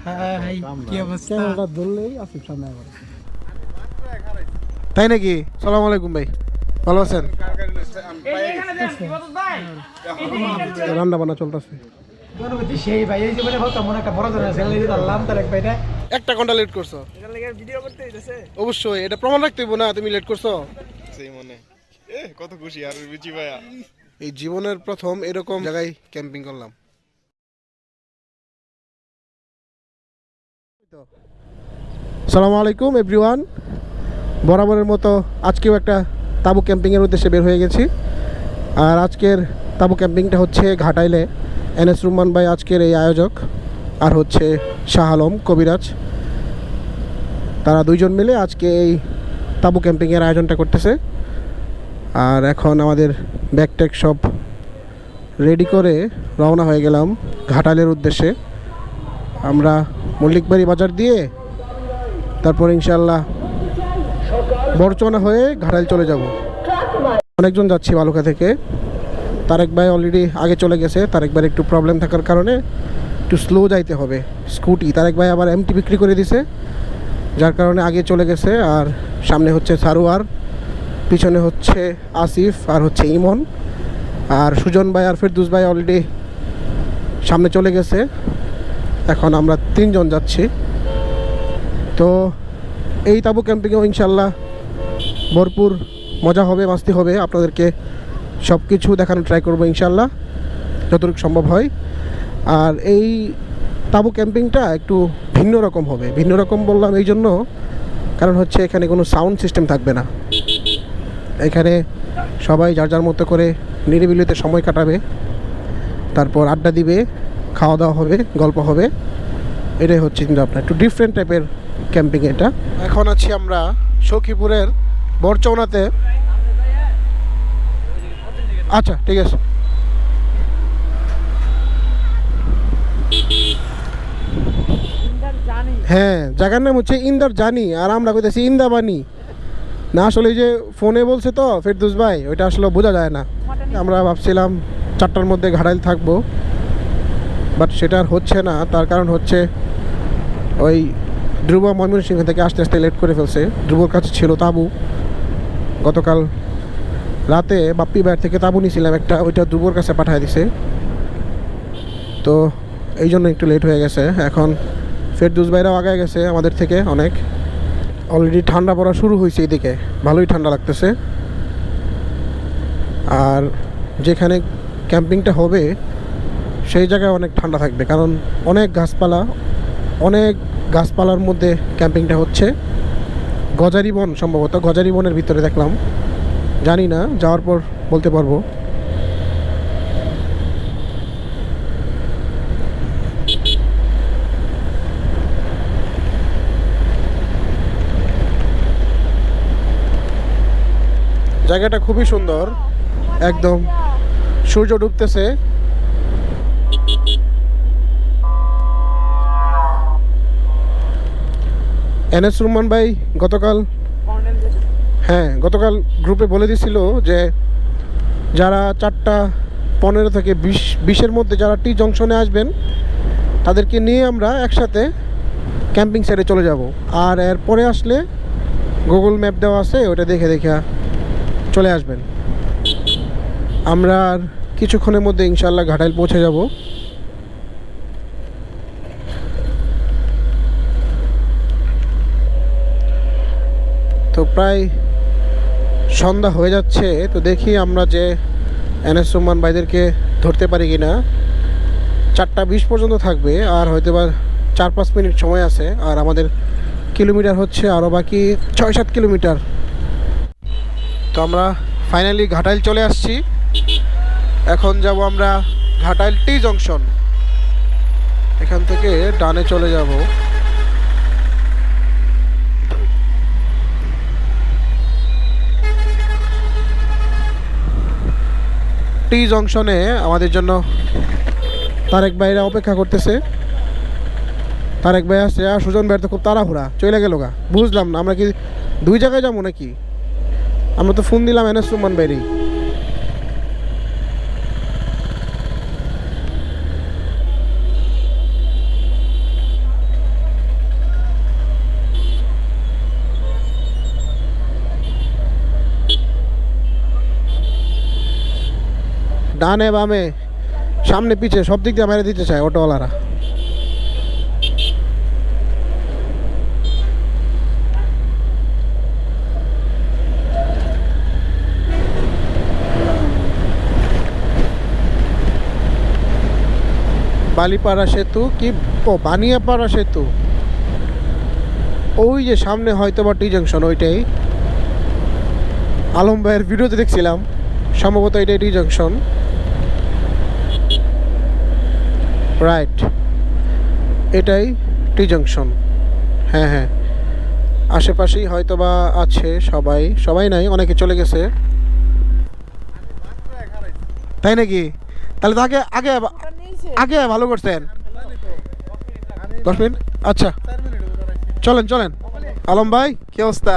High কি অবস্থা? ক্যামেরাটা ধরলেই আসিফ সামনে আবার। তাই নাকি? সালাম আলাইকুম ভাই, ভালো আছেন? রান্না বান্না চলতেছে। সেই ভাই এই জীবনে হতো মনে একটা বড় ধরনের ছেলে দিতে পারলাম তার এক ভাইটা একটা ঘন্টা লেট করছো? ভিডিও করতে হইতেছে। অবশ্যই এটা প্রমাণ রাখতে হইব না তুমি লেট করছো। সেই মনে কত খুশি আর রুচি ভাইয়া। এই জীবনের প্রথম এরকম জায়গায় ক্যাম্পিং করলাম। আসসালামু আলাইকুম এভরিওয়ান, বরাবরের মতো আজকেও একটা তাবু ক্যাম্পিংয়ের উদ্দেশ্যে বের হয়ে গেছি। আর আজকের তাবু ক্যাম্পিংটা হচ্ছে ঘাটাইলে। এনএস রুম্মান ভাই আজকের এই আয়োজক, আর হচ্ছে শাহ আলম কবিরাজ, তারা দুইজন মিলে আজকে এই তাবু ক্যাম্পিংয়ের আয়োজনটা করতেছে। আর এখন আমাদের ব্যাগট্যাগ সব রেডি করে রওনা হয়ে গেলাম ঘাটালের উদ্দেশ্যে। আমরা মল্লিকবাড়ি বাজার দিয়ে তারপর ইনশাল্লাহ বরচনা হয়ে ঘাটাল চলে যাব। অনেকজন যাচ্ছি বালুকা থেকে। তারেক ভাই অলরেডি আগে চলে গেছে। তারেক ভাইয়ের একটু প্রবলেম থাকার কারণে একটু স্লো যাইতে হবে স্কুটি। তারেক ভাই আবার এমটি বিক্রি করে দিছে, যার কারণে আগে চলে গেছে। আর সামনে হচ্ছে সারোয়ার, পিছনে হচ্ছে আসিফ, আর হচ্ছে ইমন, আর সুজন ভাই আর ফেরদুস ভাই অলরেডি সামনে চলে গেছে। এখন আমরা তিনজন যাচ্ছি। তো এই তাবু ক্যাম্পিংয়েও ইনশাল্লাহ ভরপুর মজা হবে, মাস্তি হবে। আপনাদেরকে সব কিছু দেখানোর ট্রাই করবো ইনশাল্লাহ যতটুকু সম্ভব হয়। আর এই তাবু ক্যাম্পিংটা একটু ভিন্ন রকম হবে। ভিন্ন রকম বললাম এই জন্য, কারণ হচ্ছে এখানে কোনো সাউন্ড সিস্টেম থাকবে না। এখানে সবাই যার যার মতো করে নিরিবিলিতে সময় কাটাবে, তারপর আড্ডা দিবে, খাওয়া দাওয়া হবে, গল্প হবে। এটাই হচ্ছে কিন্তু আপনার একটু ডিফারেন্ট টাইপের ক্যাম্পিং এটা। এখন আছি আমরা সখীপুরের বরচৌনাতে। আচ্ছা ঠিক আছে। হ্যাঁ, জায়গার নাম হচ্ছে ইন্দার জানি, আর আমরা কইতেছি ইন্দাবানি। না আসলে এই যে ফোনে বলছে তো ফেরদুস ভাই, ওইটা আসলে বোঝা যায় না। আমরা ভাবছিলাম 4টার মধ্যে ঘাটাইল থাকবো, বাট সেটা আর হচ্ছে না। তার কারণ হচ্ছে ওই ধ্রুব ময়মনসিংহ থেকে আস্তে আস্তে লেট করে ফেলছে। ধ্রুবর কাছে ছিল তাবু, গতকাল রাতে বাপ্পি বাইর থেকে তাবু নিয়েছিলাম একটা, ওইটা ধ্রুবর কাছে পাঠিয়ে দিছে। তো এই জন্য একটু লেট হয়ে গেছে। এখন ফেরদুস ভাইরাও আগে গেছে আমাদের থেকে অনেক। অলরেডি ঠান্ডা পড়া শুরু হয়েছে এদিকে, ভালোই ঠান্ডা লাগতেছে। আর যেখানে ক্যাম্পিংটা হবে সেই জায়গায় অনেক ঠান্ডা থাকবে, কারণ অনেক গাছপালার মধ্যে ক্যাম্পিংটা হচ্ছে। গজারি বন, সম্ভবত গজারি বনের ভিতরে দেখলাম, জানি না, যাওয়ার পর বলতে পারবো। জায়গাটা খুবই সুন্দর, একদম সূর্য ডুবতেছে। এনএস রুম্মান ভাই গতকাল গ্রুপে বলে দিছিল যে যারা 4:15 থেকে 20-20-এর মধ্যে যারা টি জংশনে আসবেন তাদেরকে নিয়ে আমরা একসাথে ক্যাম্পিং সাইটে চলে যাব। আর এরপরে আসলে গুগল ম্যাপ দেওয়া আছে, ওটা দেখে চলে আসবেন। আমরা আর কিছুক্ষণের মধ্যে ইনশাল্লাহ ঘাটাইল পৌঁছে যাব। তো প্রায় সন্ধ্যা হয়ে যাচ্ছে। তো দেখি আমরা যে এনএস রুম্মান ভাইদেরকে ধরতে পারি কি না। 4:20 পর্যন্ত থাকবে, আর হয়তো বা 4-5 মিনিট সময় আছে। আর আমাদের কিলোমিটার হচ্ছে আরও বাকি 6-7 কিলোমিটার। তো আমরা ফাইনালি ঘাটাইল চলে আসছি। এখন যাব আমরা ঘাটাইল টি জংশন। এখান থেকে ডানে চলে যাব। টি জংশনে আমাদের জন্য তারেক ভাইরা অপেক্ষা করতেছে। তারেক ভাই আসছে, আর সুজন ভাইয়ের তো খুব তাড়াহুড়া, চলে গেল গা। বুঝলাম না, আমরা কি 2 জায়গায় যাবো নাকি? আমরা তো ফোন দিলাম এনএস রুম্মান ভাইরই। ডানে বামে সামনে পিছে সব দিক দিয়ে মেরে দিতে চায় অটোওয়ালারা। বালিপাড়া সেতু কি বানিয়াপাড়া সেতু, ওই যে সামনে হয়তো বা টি জাংশন, ওইটাই আলম ভাইয়ের ভিডিওতে দেখছিলাম, সম্ভবত এটাই টি জাংশন, রাইট, এটাই টি জাংশন। হ্যাঁ হ্যাঁ, আশেপাশেই হয়তো বা আছে, সবাই নাই, অনেকে চলে গেছে। তাই নাকি? তাহলে তো আগে আগে আগে ভালো করছেন। 10 মিনিট, আচ্ছা চলেন চলেন। আলম ভাই কি অবস্থা?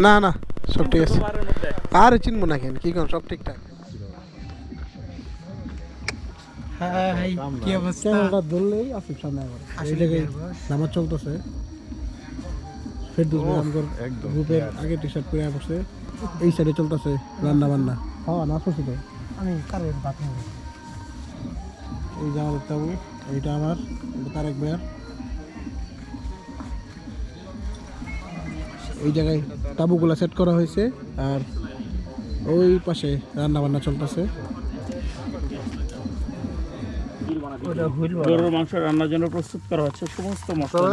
না না সব ঠিক আছে, আর চিনবো না কেন, কি কোন সব ঠিকঠাক। কি অবস্থা? ধরলেই আসিফ সামনে এই জায়গায় নামাজ চলতেছে। ফেরদৌস ভাই আমগর গ্রুপের আগে টি শার্ট পরে বসে, এই সাইডে চলতেছে রান্না বান্না। হ্যাঁ নাচ করছি তো আমি কারে ভাত নেব। এই যে আমাদের তাবু, এইটা আমার, এটা তারেক ভাইয়ার। এই জায়গায় তাবুগুলা সেট করা হয়েছে, আর ওই পাশে রান্না বান্না চলতেছে। গরুর মাংস রান্নার জন্য প্রস্তুত করা হচ্ছে সমস্ত মশলা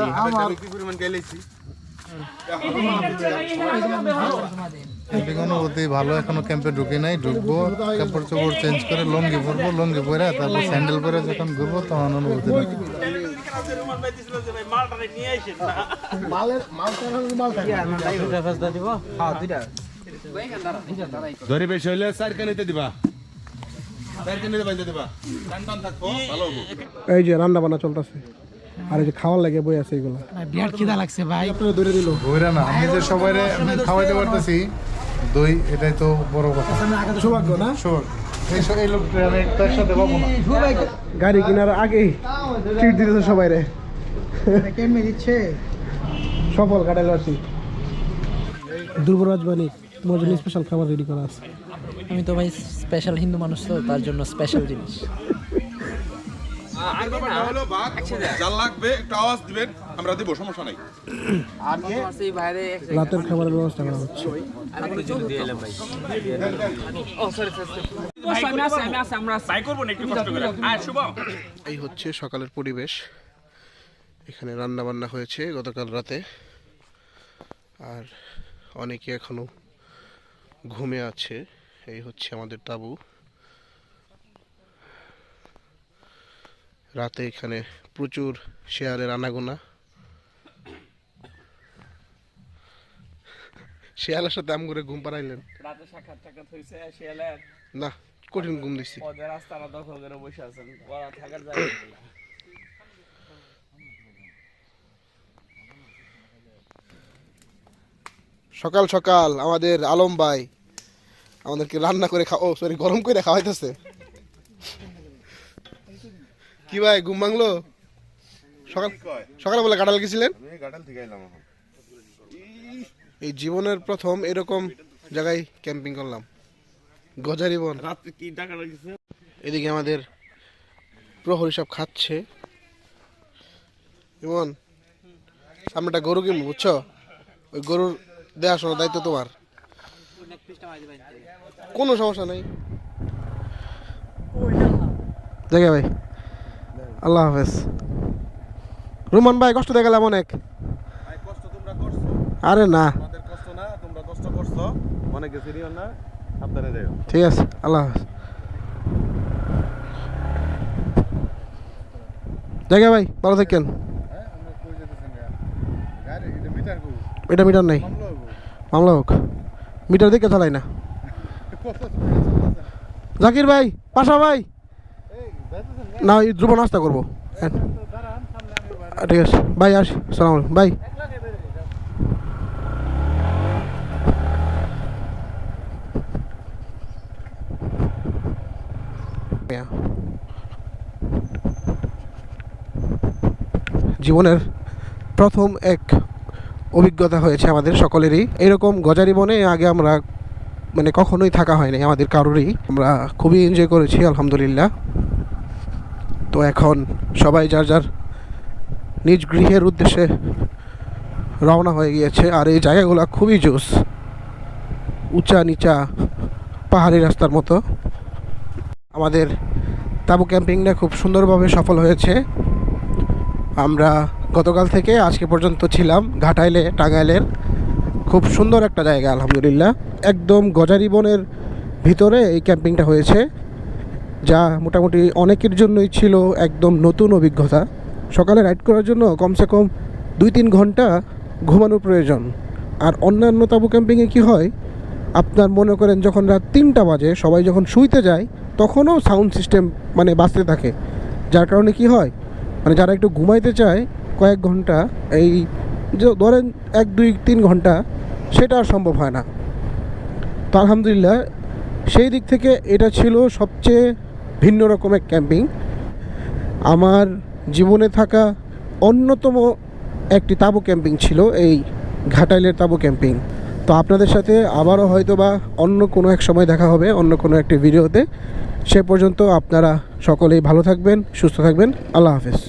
অনুভূতি ভালো। এখনো ক্যাম্পে ঢুকে নাই, ঢুকবো, কাপড় চোপড় চেঞ্জ করে লঙ্গি পরবো, লঙ্গি পরে তারপর স্যান্ডেল পরে যখন ঘুরবো তখন অনুভূতি ধরে বেশি হইলে 4 কানিতে দিবা। এই যে রান্না বান্না চলতেছে, আর এই যে খাওয়ার লাগে বই আছে, এগুলো বিরাট খিদা লাগছে ভাই। আপনারা ধরে দিল ঘুরে না, আমি যে সবাই খাওয়াইতে পারতেছি দই, এটাই তো বড় কথা। সৌভাগ্য না, এই লোকটা আমি একসাথে পাবো না। গাড়ি কেনার আগেই ট্রিট দিতেছে সবাই রে, কেমনে দিচ্ছে? সফল কাটাইলো আর কি। দুর্বরাজ বাণী তোমার জন্য স্পেশাল খাবার রেডি করা আছে। আমি তো ভাই স্পেশাল হিন্দু মানুষ, তো তার জন্য স্পেশাল জিনিস। আর ব্যাপারটা হলো ভাত যা লাগবে একটু আওয়াজ দিবেন, আমরা দিব, সমস্যা নাই। রাতের খাবারের ব্যবস্থা করা হচ্ছে। এই হচ্ছে সকালের পরিবেশ। এখানে রান্না বান্না হয়েছে গতকাল রাতে, আর অনেকে এখনো ঘুমে আছে। এই হচ্ছে আমাদের তাঁবু। রাতে এখানে প্রচুর শেয়ালের আনাগোনা। শেয়ালের সাথে আম করে ঘুম পাড়াইলেন? রাতে সাক্ষাৎ হয়েছে শিয়ালের, না, কঠিন ঘুম দিচ্ছি। ওদের রাস্তাটা দখল করে বসে আছেন, ওরা থাকার জায়গা। সকাল সকাল আমাদের আলম ভাই আমাদেরকে রান্না করে গরম করে খাওয়াইতেছে। কি ভাই ঘুম ভাঙলো? সকালে বলে কাঁঠাল গেছিলেন? এই জীবনের প্রথম এরকম জায়গায় ক্যাম্পিং করলাম, গজারি বন। এদিকে আমাদের প্রহরী সব খাচ্ছে। ইমন, সামনেটা গরু কিনবো, বুঝছো? ওই গরুর দেখাশোনার দায়িত্ব তোমার। কোনো সমস্যা নাই, দেখে ভাই। আল্লাহ হাফেজ। রুমান ভাই কষ্ট দিয়ে গেলাম অনেক। আরে না, ঠিক আছে, আল্লাহ হাফেজ। দেখে ভাই, ভালো থাকেন। এটা মিটার নাই, মামলা হোক। মিটার দেখে চালাই না। জাকির ভাই, পাশা ভাই, না ধ্রুব নাস্তা করবো। ঠিক আছে ভাই, আসি, সালাম আলাইকুম ভাই। জীবনের প্রথম এক অভিজ্ঞতা হয়েছে আমাদের সকলেরই। এরকম গজারি বনে আগে আমরা মানে কখনোই থাকা হয়নি আমাদের কারোরই। আমরা খুবই এনজয় করেছি আলহামদুলিল্লাহ। তো এখন সবাই যার যার নিজ গৃহের উদ্দেশ্যে রওনা হয়ে গিয়েছে। আর এই জায়গাগুলো খুবই জোস, উঁচা নিচা পাহাড়ি রাস্তার মতো। আমাদের তাঁবু ক্যাম্পিংটা খুব সুন্দরভাবে সফল হয়েছে। আমরা গতকাল থেকে আজকে পর্যন্ত ছিলাম ঘাটাইলে, টাঙ্গাইলের। খুব সুন্দর একটা জায়গা আলহামদুলিল্লাহ। একদম গজারি বনের ভিতরে এই ক্যাম্পিংটা হয়েছে, যা মোটামুটি অনেকের জন্যই ছিল একদম নতুন অভিজ্ঞতা। সকালে রাইড করার জন্য কমসে কম 2-3 ঘন্টা ঘুমানোর প্রয়োজন। আর অন্যান্য তাঁবু ক্যাম্পিংয়ে কী হয়, আপনার মনে করেন যখন রাত 3টা বাজে সবাই যখন শুইতে যায় তখনও সাউন্ড সিস্টেম মানে বাজতে থাকে, যার কারণে কি হয় মানে যারা একটু ঘুমাইতে চায় কয়েক ঘন্টা, এই যে ধরেন 1-2-3 ঘন্টা, সেটা আর সম্ভব হয় না। তো আলহামদুলিল্লাহ সেই দিক থেকে এটা ছিল সবচেয়ে ভিন্ন রকমের ক্যাম্পিং। আমার জীবনে থাকা অন্যতম একটি তাঁবু ক্যাম্পিং ছিল এই ঘাটাইলের তাঁবু ক্যাম্পিং। তো আপনাদের সাথে আবারও হয়তো বা অন্য কোনো এক সময় দেখা হবে অন্য কোনো একটি ভিডিওতে। সে পর্যন্ত আপনারা সকলেই ভালো থাকবেন, সুস্থ থাকবেন। আল্লাহ হাফেজ।